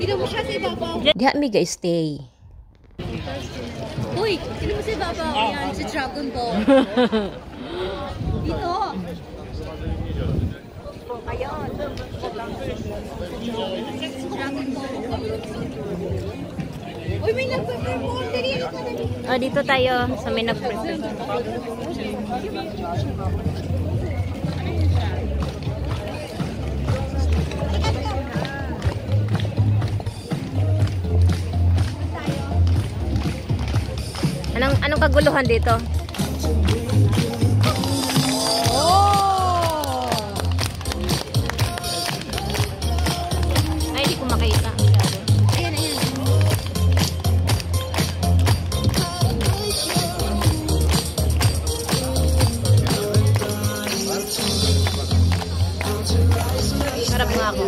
Sino mo siya sa ibabaw? Diha mi guys stay. Uy, sino mo sa ibabaw? Yan, si Dragon Ball. Dito. Ayun. Dragon Ball. Uy, may nagpe-perform. Oh, dito tayo sa may nag-perform. Anong kaguluhan dito? Oh! Ay, hindi ko makita. Ayan, ayan. Harap nga ako.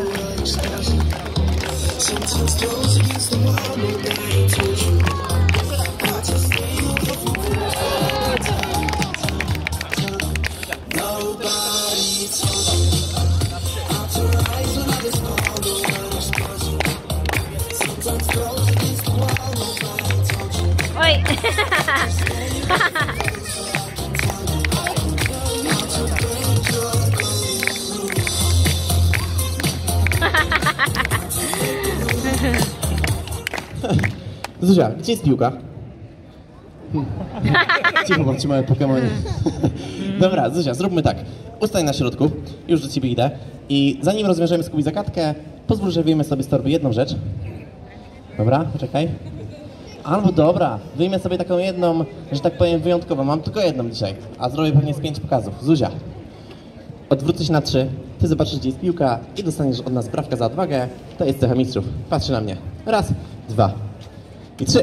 Oi. Zuzia, gdzie jest piłka? Cicho bądźcie małe Pokemonie. Dobra, Zuzia, zróbmy tak. Ustań na środku, już do ciebie idę. I zanim rozwiążemy Scooby zagadkę, pozwól, że wyjmę sobie z torby jedną rzecz. Dobra, poczekaj. Albo dobra, wyjmę sobie taką jedną, że tak powiem wyjątkową. Mam tylko jedną dzisiaj, a zrobię pewnie z 5 pokazów. Zuzia, odwrócę się na 3, ty zobaczysz, gdzie jest piłka i dostaniesz od nas brawka za odwagę. To jest cecha mistrzów. Patrzy na mnie. Raz, 2 i 3.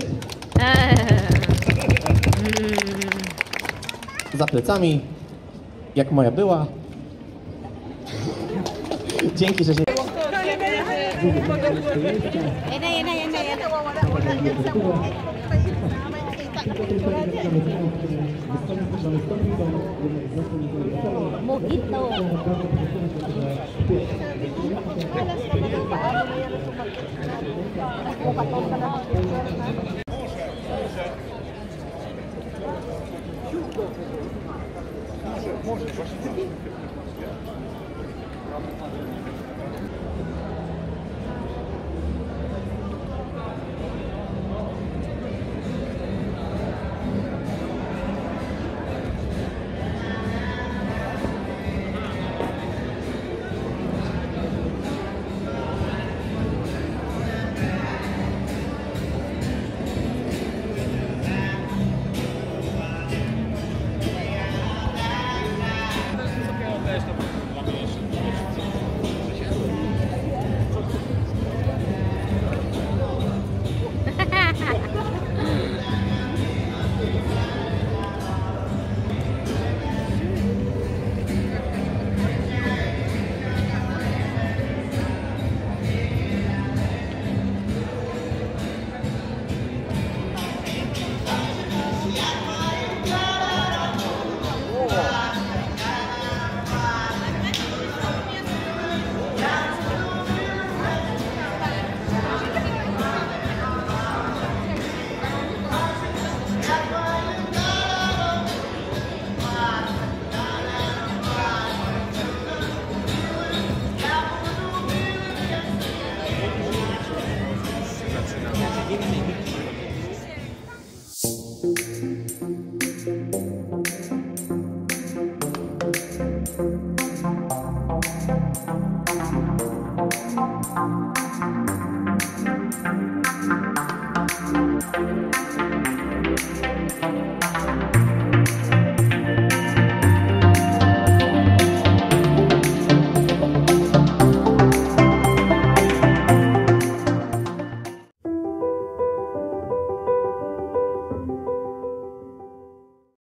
Za plecami, jak moja była. Dzięki, że się... Mojito.